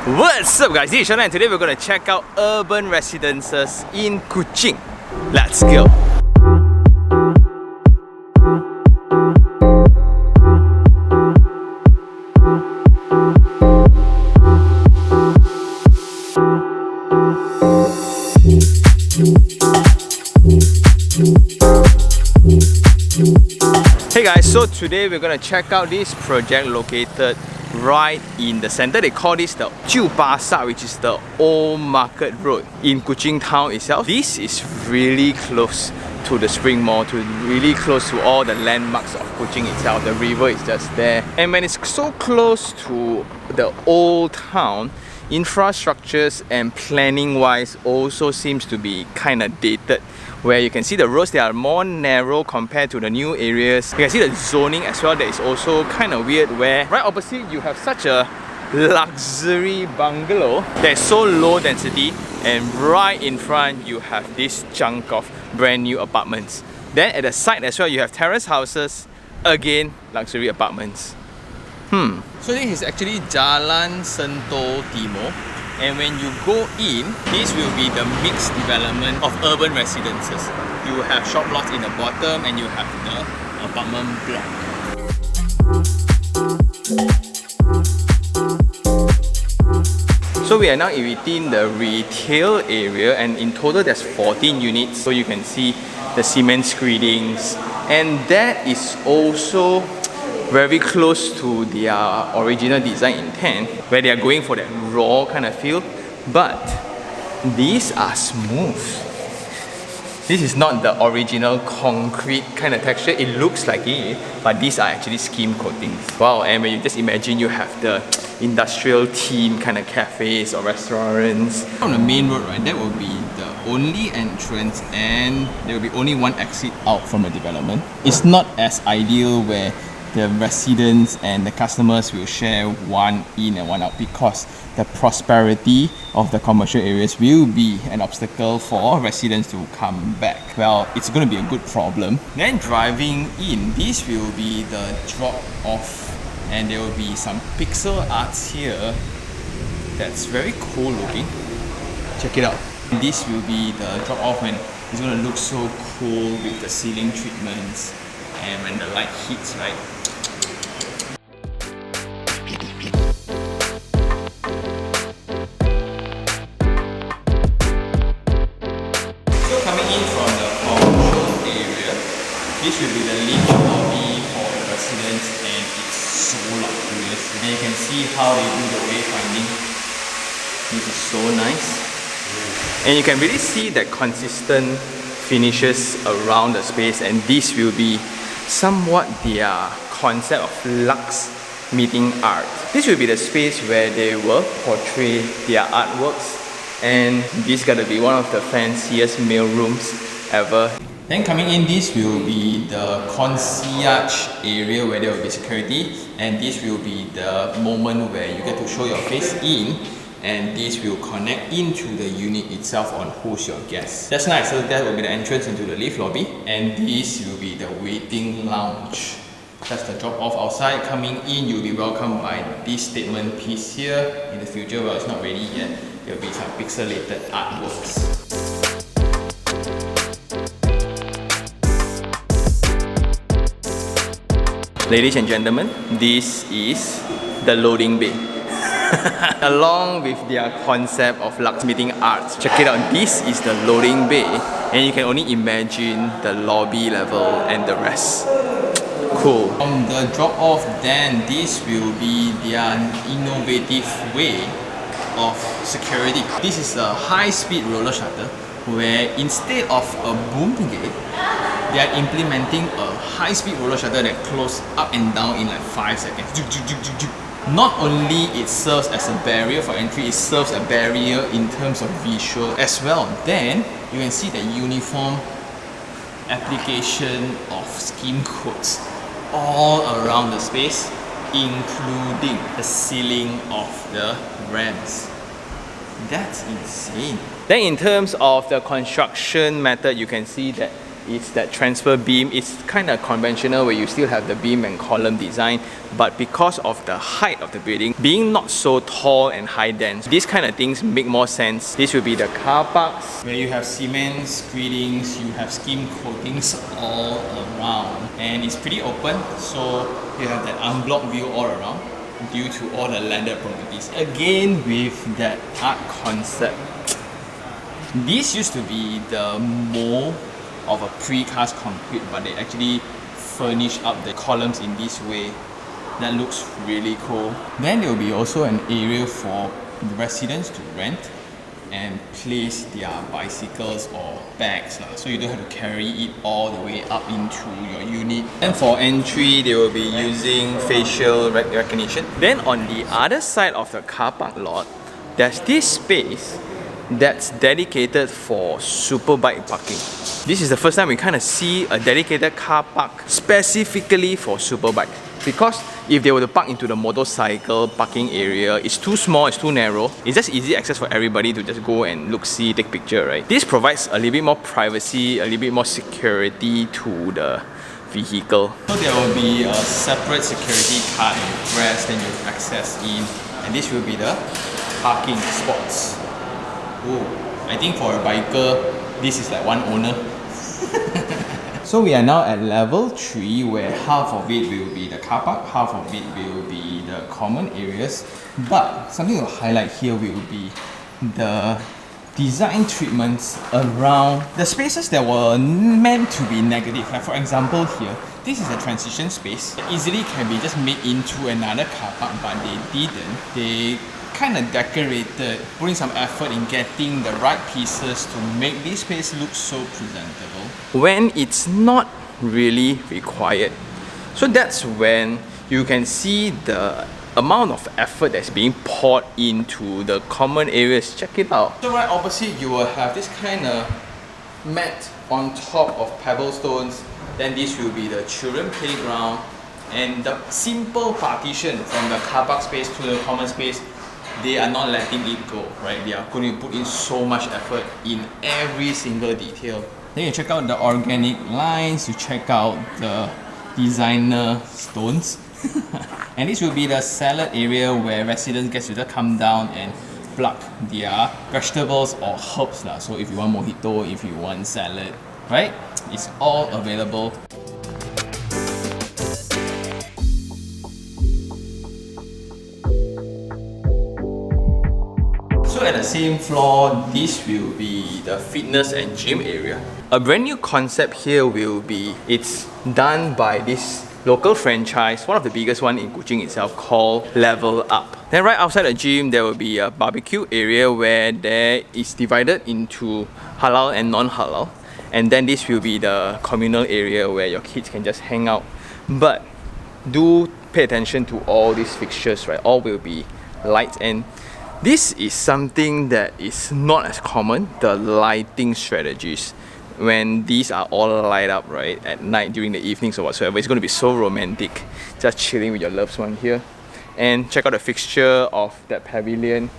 What's up guys, this is Sean and today we're going to check out urban residences in Kuching. Let's go! Hey guys, so today we're going to check out this project located right in the center. They call this the Jiu Pasar, which is the old market road in Kuching town itself. This is really close to the Spring Mall, really close to all the landmarks of Kuching itself. The river is just there. And when it's so close to the old town, infrastructures and planning wise also seems to be kind of dated, where you can see the roads, they are more narrow compared to the new areas. You can see the zoning as well, that is also kind of weird, where right opposite you have such a luxury bungalow that's so low density, and right in front you have this chunk of brand new apartments. Then at the side as well you have terrace houses, again luxury apartments. So this is actually Jalan Sentul Timur, and when you go in, this will be the mixed development of urban residences. You have shop lots in the bottom and you have the apartment block. So we are now within the retail area, and in total there's 14 units. So you can see the cement screedings, and that is also very close to their original design intent, where they are going for that raw kind of feel, but these are smooth. This is not the original concrete kind of texture. It looks like it, but these are actually skim coatings. Wow, and when you just imagine you have the industrial theme kind of cafes or restaurants. On the main road, right, that will be the only entrance, and there will be only one exit out from the development. It's not as ideal where the residents and the customers will share one in and one out, because the prosperity of the commercial areas will be an obstacle for residents to come back. Well, it's going to be a good problem. Then driving in, this will be the drop off, and there will be some pixel arts here that's very cool looking. Check it out. This will be the drop off, and it's going to look so cool with the ceiling treatments and when the light hits, right? This will be the lift lobby for the residents, and it's so luxurious. And you can see how they do the wayfinding. This is so nice. And you can really see that consistent finishes around the space, and this will be somewhat their concept of luxe meeting art. This will be the space where they will portray their artworks, and this is gonna be one of the fanciest mail rooms ever. Then coming in, this will be the concierge area where there will be security, and this will be the moment where you get to show your face in, and this will connect into the unit itself on who's your guest. That's nice. So that will be the entrance into the lift lobby, and this will be the waiting lounge. That's the drop off outside. Coming in, you'll be welcomed by this statement piece here. In the future, well, it's not ready yet, there will be some pixelated artworks. Ladies and gentlemen, this is the loading bay. Along with their concept of luxe meeting arts, check it out, this is the loading bay, and you can only imagine the lobby level and the rest. Cool. From the drop off, then this will be their innovative way of security. This is a high-speed roller shutter, where instead of a boom gate, they are implementing a high-speed roller shutter that closes up and down in like 5 seconds. Not only it serves as a barrier for entry, it serves a barrier in terms of visual as well. Then you can see the uniform application of skim coats all around the space, including the ceiling of the ramps. That's insane. Then in terms of the construction method, you can see that is that transfer beam. It's kind of conventional where you still have the beam and column design, but because of the height of the building being not so tall and high dense, these kind of things make more sense. This will be the car parks where you have cement screedings, you have skim coatings all around, and it's pretty open, so you have that unblocked view all around due to all the landed properties. Again, with that art concept. This used to be the mold of a precast concrete, but they actually furnish up the columns in this way. That looks really cool. Then there will be also an area for the residents to rent and place their bicycles or bags, so you don't have to carry it all the way up into your unit. And for entry, they will be using facial recognition. Then on the other side of the car park lot, there's this space that's dedicated for superbike parking. This is the first time we kind of see a dedicated car park specifically for superbike. Because if they were to park into the motorcycle parking area, it's too small, it's too narrow. It's just easy access for everybody to just go and look, see, take picture, right? This provides a little bit more privacy, a little bit more security to the vehicle. So there will be a separate security card you press, then you access in, and this will be the parking spots. Oh, I think for a biker, this is like one owner. So we are now at level 3, where half of it will be the car park, half of it will be the common areas. But something to highlight here will be the design treatments around the spaces that were meant to be negative. Like for example here, this is a transition space. It easily can be just made into another car park, but they didn't. They kind of decorated, putting some effort in getting the right pieces to make this space look so presentable when it's not really required. So that's when you can see the amount of effort that's being poured into the common areas. Check it out. So right opposite, you will have this kind of mat on top of pebble stones. Then this will be the children playground, and the simple partition from the car park space to the common space, they are not letting it go, right? They are going to put in so much effort in every single detail. Then you check out the organic lines, you check out the designer stones. And this will be the salad area where residents get to just come down and pluck their vegetables or herbs. So if you want mojito, if you want salad, right? It's all available. So at the same floor, this will be the fitness and gym area. A brand new concept here will be, it's done by this local franchise, one of the biggest one in Kuching itself, called Level Up. Then right outside the gym, there will be a barbecue area where there is divided into halal and non-halal. And then this will be the communal area where your kids can just hang out. But do pay attention to all these fixtures, right? All will be lights, and this is something that is not as common, the lighting strategies. When these are all light up, right, at night, during the evenings or whatsoever, it's going to be so romantic, just chilling with your loved one here. And check out the fixture of that pavilion.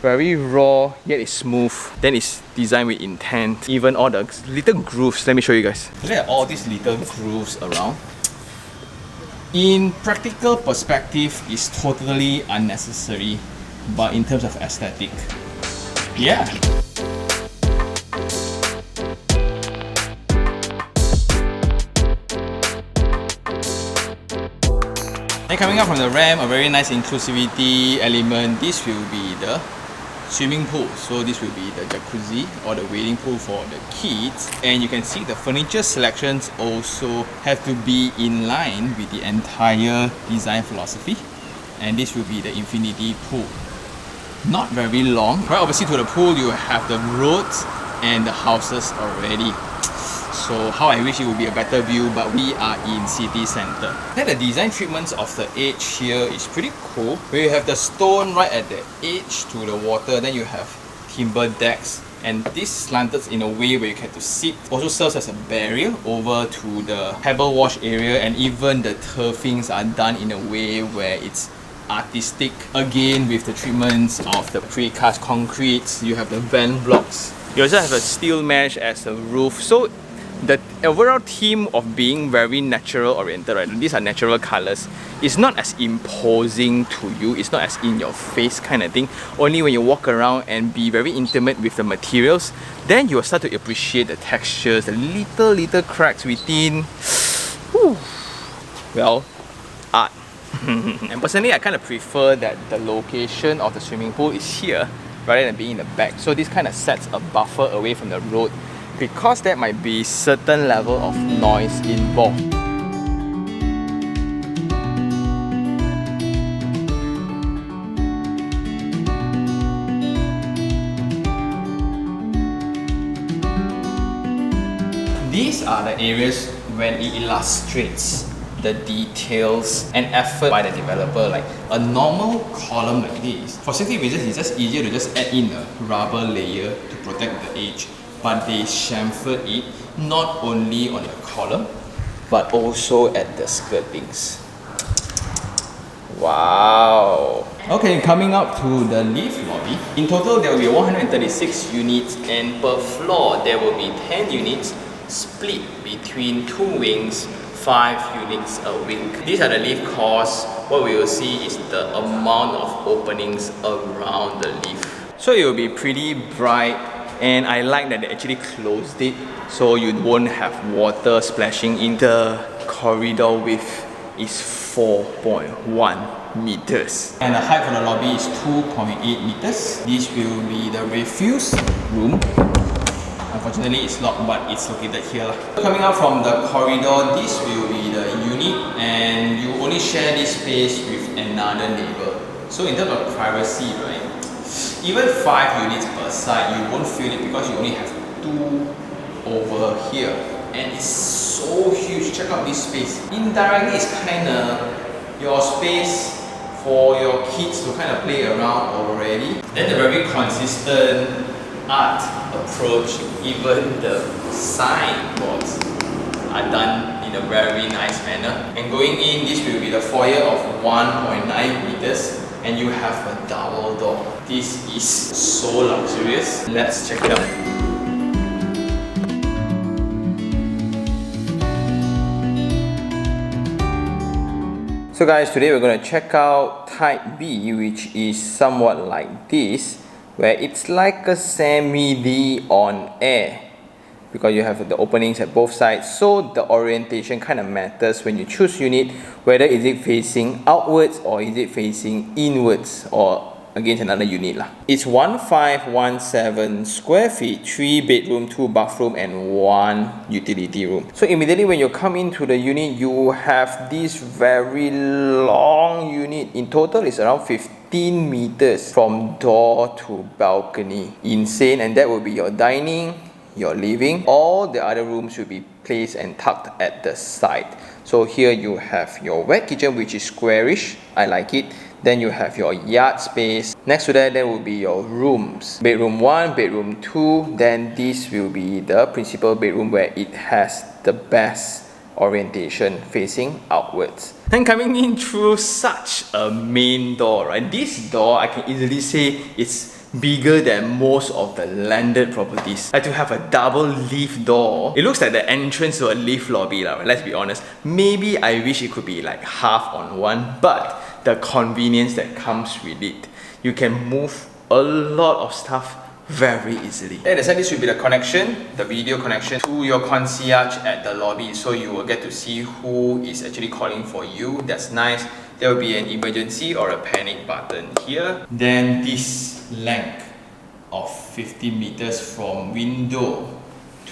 Very raw, yet it's smooth. Then it's designed with intent. Even all the little grooves, let me show you guys. Look at all these little grooves around. In practical perspective, it's totally unnecessary. But in terms of aesthetic, yeah. Then coming up from the ramp, a very nice inclusivity element. This will be the swimming pool. So this will be the jacuzzi or the wading pool for the kids. And you can see the furniture selections also have to be in line with the entire design philosophy. And this will be the infinity pool. Not very long. Right opposite to the pool, you have the roads and the houses already. So how I wish it would be a better view, but we are in city center. Then the design treatments of the edge here is pretty cool. Where you have the stone right at the edge to the water, then you have timber decks, and this slanted in a way where you get to sit. Also serves as a barrier over to the pebble wash area, and even the turfings are done in a way where it's artistic. Again, with the treatments of the precast concretes, you have the vent blocks. You also have a steel mesh as a roof. So the overall theme of being very natural oriented, right? These are natural colors. It's not as imposing to you, it's not as in your face kind of thing. Only when you walk around and be very intimate with the materials, then you will start to appreciate the textures, the little cracks within. Whew. Well, art. And personally, I kind of prefer that the location of the swimming pool is here rather than being in the back. So this kind of sets a buffer away from the road, because there might be certain level of noise involved. These are the areas when it illustrates the details and effort by the developer. Like a normal column like this, for safety reasons, it's just easier to just add in a rubber layer to protect the edge. But they chamfered it not only on the column, but also at the skirtings. Wow! Okay, coming up to the lift lobby. In total, there will be 136 units, and per floor, there will be 10 units split between 2 wings, 5 units a wing. These are the lift costs. What we will see is the amount of openings around the lift. So it will be pretty bright, and I like that they actually closed it so you won't have water splashing in. The corridor width is 4.1 meters. And the height for the lobby is 2.8 meters. This will be the refuse room. Unfortunately, it's locked, but it's located here. Coming out from the corridor, this will be the unit, and you only share this space with another neighbor. So in terms of privacy, right, even 5 units per side, you won't feel it because you only have 2 over here. And it's so huge. Check out this space. Indirectly, it's kind of your space for your kids to kind of play around already. Then the very consistent art approach, even the signboards are done in a very nice manner. And going in, this will be the foyer of 1.9 meters, and you have a double door. This is so luxurious. Let's check it out. So guys, today we're going to check out Type B, which is somewhat like this, where it's like a semi-D on air, because you have the openings at both sides. So the orientation kind of matters when you choose unit, whether is it facing outwards or is it facing inwards or against another unit lah. It's 1517 square feet, 3 bedroom, 2 bathroom and 1 utility room. So immediately when you come into the unit, you have this very long unit. In total, it's around 15 meters from door to balcony. Insane. And that will be your dining, your living. All the other rooms will be placed and tucked at the side. So here you have your wet kitchen, which is squarish. I like it. Then you have your yard space. Next to that, there will be your rooms. Bedroom 1, bedroom 2. Then this will be the principal bedroom, where it has the best orientation facing outwards. Then coming in through such a main door, right? This door, I can easily say it's bigger than most of the landed properties. Like to have a double lift door. It looks like the entrance to a lift lobby, let's be honest. Maybe I wish it could be like half on one, but the convenience that comes with it. You can move a lot of stuff very easily. And aside, this will be the connection, the video connection to your concierge at the lobby. So you will get to see who is actually calling for you. That's nice. There will be an emergency or a panic button here. Then this length of 50 meters from window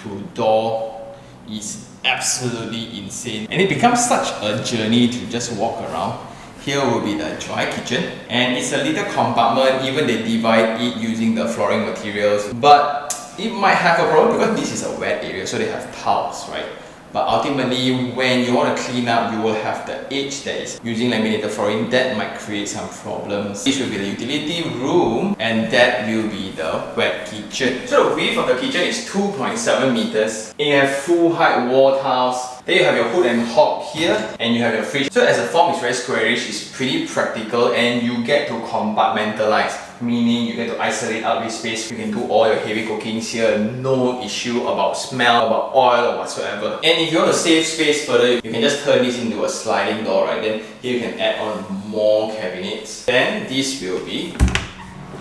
to door is absolutely insane. And it becomes such a journey to just walk around. Here will be the dry kitchen, and it's a little compartment. Even they divide it using the flooring materials, but it might have a problem because this is a wet area, so they have tiles, right? But ultimately, when you want to clean up, you will have the edge that is using laminated flooring. That might create some problems. This will be the utility room, and that will be the wet kitchen. So the width of the kitchen is 2.7 meters. And you have full height wall tiles. Then you have your hood and hob here, and you have your fridge. So as the form is very squarish, it's pretty practical, and you get to compartmentalize. meaning you get to isolate out this space. You can do all your heavy cookings here, no issue about smell, about oil or whatsoever. And if you want to save space further, you can just turn this into a sliding door, right? Then here you can add on more cabinets. Then this will be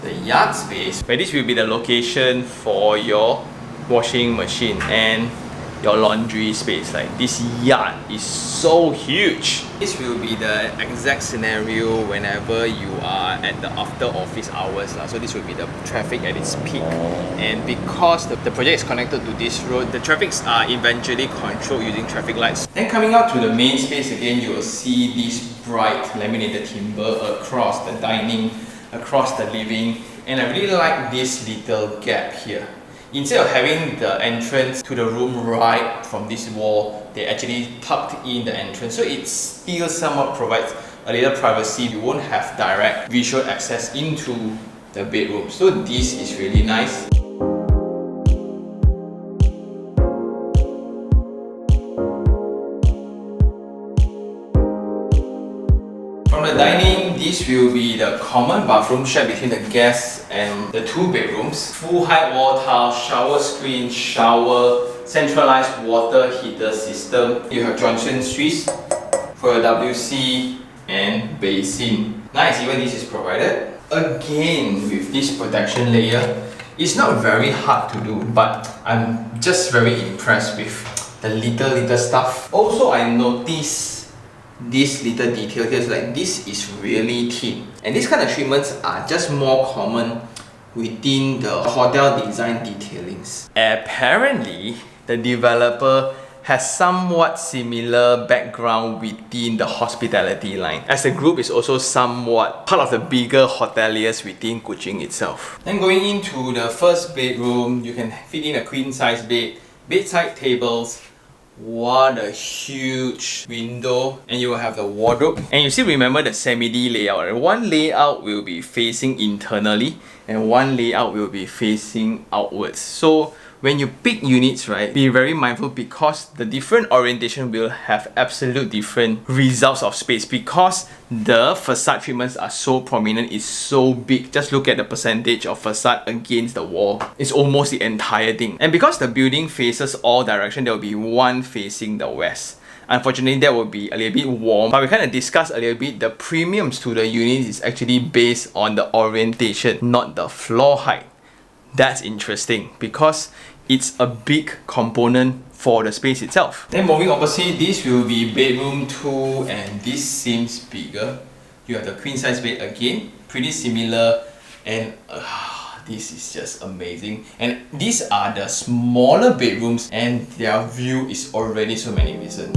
the yard space, where this will be the location for your washing machine and your laundry space. Like, this yard is so huge. This will be the exact scenario whenever you are at the after office hours. So this will be the traffic at its peak. And because the project is connected to this road, the traffics are eventually controlled using traffic lights. Then coming out to the main space again, you will see this bright laminated timber across the dining, across the living. And I really like this little gap here. Instead of having the entrance to the room right from this wall, they actually tucked in the entrance, so it still somewhat provides a little privacy. You won't have direct visual access into the bedroom, so this is really nice. From the dining, this will be the common bathroom shared between the guests and the two bedrooms. Full height wall tile, shower screen, shower, centralized water heater system. You have Johnson Swiss for your WC and basin. Nice, even this is provided. Again, with this protection layer, it's not very hard to do, but I'm just very impressed with the little stuff. Also, I noticed this little detail here, like this is really thin, and these kind of treatments are just more common within the hotel design detailings. Apparently, the developer has somewhat similar background within the hospitality line, as the group is also somewhat part of the bigger hoteliers within Kuching itself. Then going into the first bedroom, you can fit in a queen size bed, bedside tables. What a huge window, and you will have the wardrobe. And you still remember the semi-D layout, right? One layout will be facing internally and one layout will be facing outwards. So when you pick units, right, be very mindful, because the different orientation will have absolute different results of space, because the facade treatments are so prominent, it's so big. Just look at the percentage of facade against the wall. It's almost the entire thing. And because the building faces all direction, there will be one facing the west. Unfortunately, that will be a little bit warm, but we kind of discussed a little bit, the premiums to the unit is actually based on the orientation, not the floor height. That's interesting, because it's a big component for the space itself. Then moving opposite, this will be bedroom 2, and this seems bigger. You have the queen size bed again, pretty similar, and this is just amazing. And these are the smaller bedrooms, and their view is already so magnificent.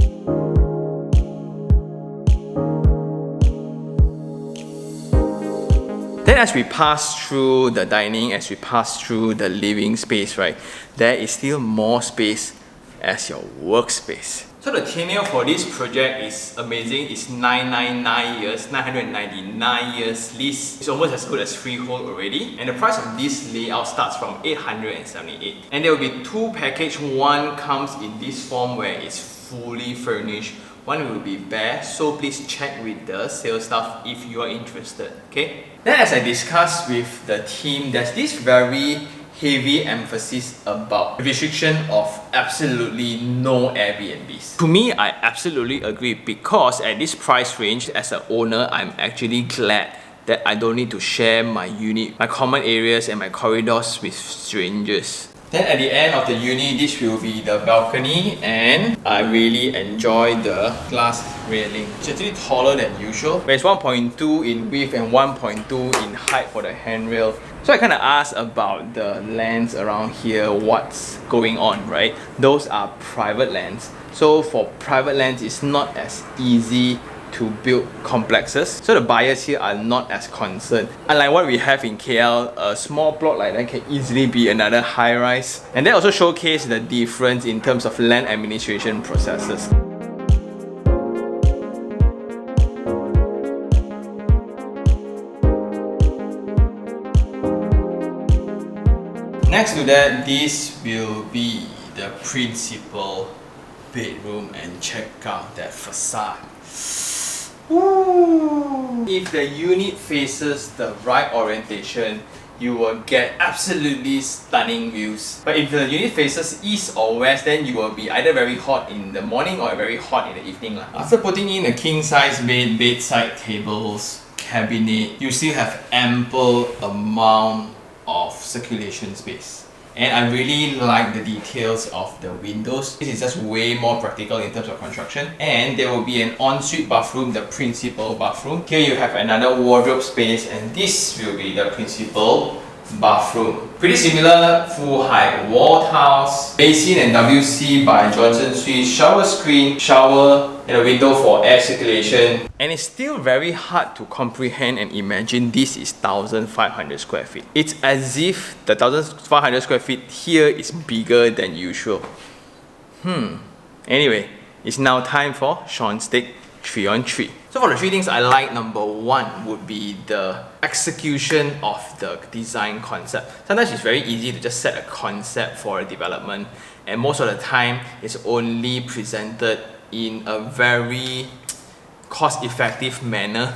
Then as we pass through the dining, as we pass through the living space, right, there is still more space as your workspace. So the tenure for this project is amazing. It's 999 years, 999 years lease. It's almost as good as freehold already. And the price of this layout starts from 878. And there will be two packages. One comes in this form where it's fully furnished. One will be bare, so please check with the sales staff if you are interested, okay? Then as I discussed with the team, there's this very heavy emphasis about restriction of absolutely no Airbnbs. To me, I absolutely agree, because at this price range, as an owner, I'm actually glad that I don't need to share my unit, my common areas and my corridors with strangers. Then at the end of the unit, this will be the balcony, and I really enjoy the glass railing. It's actually taller than usual, but it's 1.2 in width and 1.2 in height for the handrail. So I kind of asked about the lands around here, what's going on, right? Those are private lands. So for private lands, it's not as easy to build complexes, so the buyers here are not as concerned. Unlike what we have in KL, a small plot like that can easily be another high-rise. And that also showcases the difference in terms of land administration processes. Next to that, this will be the principal bedroom, and check out that facade. Ooh. if the unit faces the right orientation, you will get absolutely stunning views. But if the unit faces east or west, then you will be either very hot in the morning or very hot in the evening. After putting in a king size bed, bedside tables, cabinet, you still have ample amount of circulation space. And I really like the details of the windows. This is just way more practical in terms of construction. And there will be an ensuite bathroom, the principal bathroom. Here you have another wardrobe space, and this will be the principal bathroom. Pretty similar, full height wall tiles, basin and WC by Johnson Suite, shower screen, shower, and a window for air circulation. And it's still very hard to comprehend and imagine this is 1,500 square feet. It's as if the 1,500 square feet here is bigger than usual. Anyway, it's now time for Sean's take 3 on 3. So for the 3 things I like, number 1 would be the execution of the design concept. Sometimes it's very easy to just set a concept for a development, and most of the time it's only presented in a very cost-effective manner.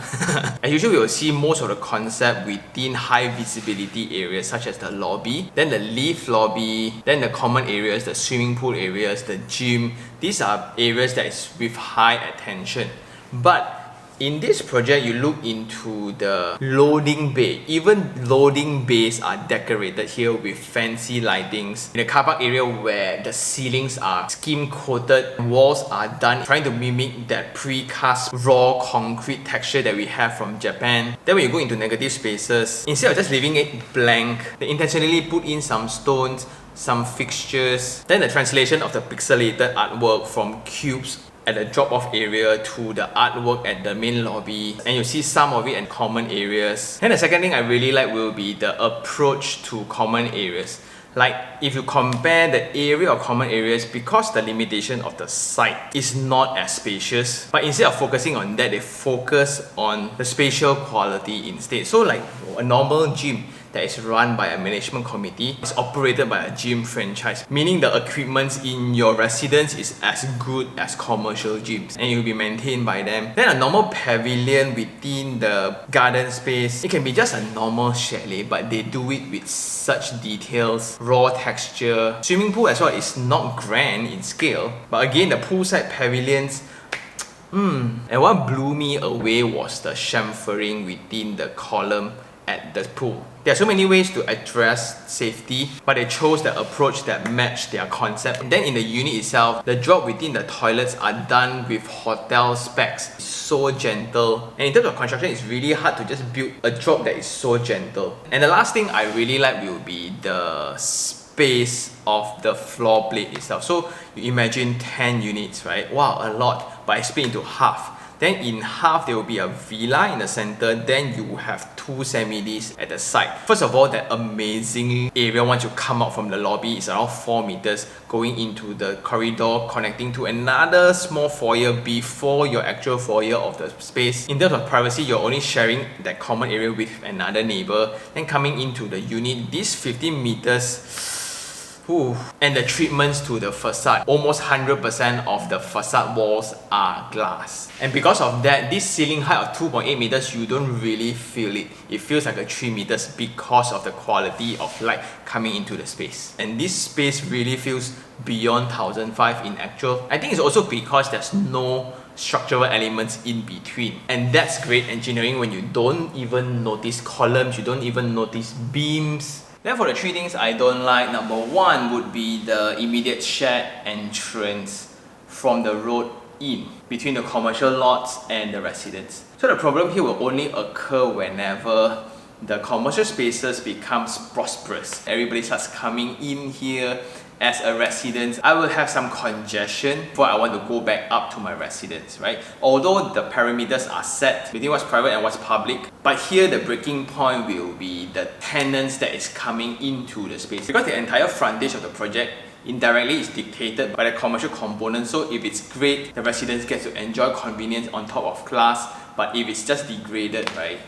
As usual, we will see most of the concept within high visibility areas such as the lobby, then the lift lobby, then the common areas, the swimming pool areas, the gym. These are areas that is with high attention. But in this project, you look into the loading bay. Even loading bays are decorated here with fancy lightings. In the car park area where the ceilings are skim coated, walls are done trying to mimic that precast raw concrete texture that we have from Japan. Then when you go into negative spaces, instead of just leaving it blank, they intentionally put in some stones, some fixtures, then the translation of the pixelated artwork from cubes at the drop-off area to the artwork at the main lobby, and you see some of it in common areas. And the second thing I really like will be the approach to common areas. Like if you compare the area of common areas, because the limitation of the site is not as spacious, but instead of focusing on that, they focus on the spatial quality instead. So like a normal gym that is run by a management committee is operated by a gym franchise, meaning the equipment in your residence is as good as commercial gyms and it will be maintained by them. Then a normal pavilion within the garden space, it can be just a normal chalet, but they do it with such details, raw texture. Swimming pool as well is not grand in scale, but again the poolside pavilions, and what blew me away was the chamfering within the column at the pool. There are so many ways to address safety, but they chose the approach that matched their concept. Then in the unit itself, the drop within the toilets are done with hotel specs. It's so gentle. And in terms of construction, it's really hard to just build a drop that is so gentle. And the last thing I really like will be the space of the floor plate itself. So you imagine 10 units, right? Wow, a lot, but I split into half. Then in half, there will be a villa in the center. Then you have 2 semi-Ds at the side. First of all, that amazing area once you come out from the lobby is around 4 meters going into the corridor connecting to another small foyer before your actual foyer of the space. In terms of privacy, you're only sharing that common area with another neighbor. Then coming into the unit, this 15 meters, and the treatments to the facade, almost 100% of the facade walls are glass. And because of that, this ceiling height of 2.8 meters, you don't really feel it. It feels like a 3 meters because of the quality of light coming into the space. And this space really feels beyond 1,005 in actual. I think it's also because there's no structural elements in between, and that's great engineering when you don't even notice columns, you don't even notice beams. Then for the 3 things I don't like, number 1 would be the immediate shared entrance from the road in between the commercial lots and the residence. So the problem here will only occur whenever the commercial spaces becomes prosperous. Everybody starts coming in here as a resident. I will have some congestion before I want to go back up to my residence, right? Although the parameters are set between what's private and what's public, but here the breaking point will be the tenants that is coming into the space. Because the entire frontage of the project indirectly is dictated by the commercial component. So if it's great, the residents get to enjoy convenience on top of class, but if it's just degraded, right?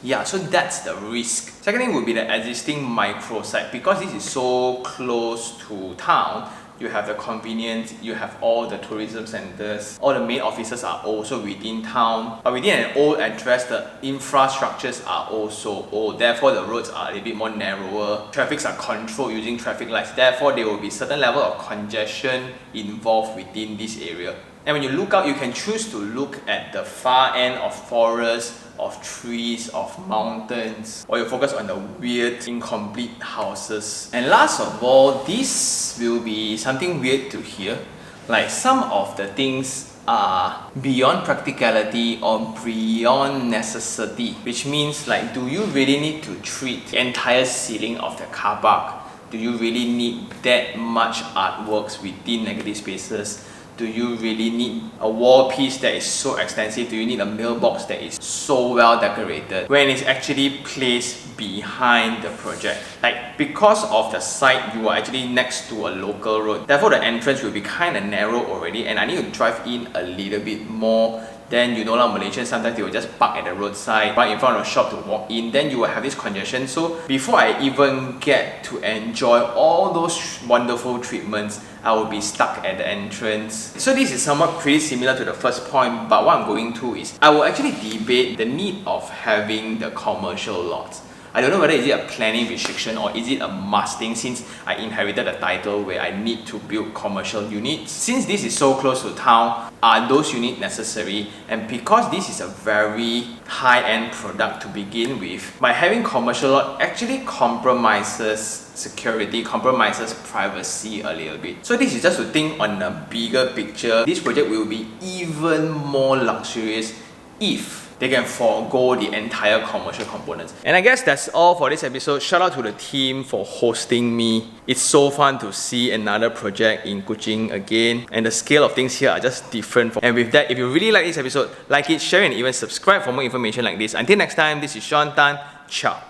Yeah, so that's the risk. Second thing would be the existing microsite. Because this is so close to town, you have the convenience, you have all the tourism centers, all the main offices are also within town. But within an old address, the infrastructures are also old, therefore the roads are a little bit more narrower. Traffics are controlled using traffic lights, therefore there will be certain level of congestion involved within this area. And when you look out, you can choose to look at the far end of forest, of trees, of mountains, or you focus on the weird, incomplete houses. And last of all, this will be something weird to hear. Like some of the things are beyond practicality or beyond necessity, which means like, do you really need to treat the entire ceiling of the car park? Do you really need that much artworks within negative spaces? Do you really need a wall piece that is so extensive? Do you need a mailbox that is so well decorated when it's actually placed behind the project? Like, because of the site, you are actually next to a local road. Therefore, the entrance will be kind of narrow already, and I need to drive in a little bit more. Then you know, like Malaysians, sometimes they will just park at the roadside right in front of a shop to walk in. Then you will have this congestion. So before I even get to enjoy all those wonderful treatments, I will be stuck at the entrance. So this is somewhat pretty similar to the first point, but what I'm going to is I will actually debate the need of having the commercial lots. I don't know whether is it a planning restriction or is it a must thing, since I inherited a title where I need to build commercial units. Since this is so close to town, are those units necessary? And because this is a very high-end product to begin with, by having commercial lot actually compromises security, compromises privacy a little bit. So this is just to think on a bigger picture. This project will be even more luxurious if they can forego the entire commercial components. And I guess that's all for this episode. Shout out to the team for hosting me. It's so fun to see another project in Kuching again, and the scale of things here are just different. And with that, if you really like this episode, like it, share it, and even subscribe for more information like this. Until next time, this is Sean Tan. Ciao.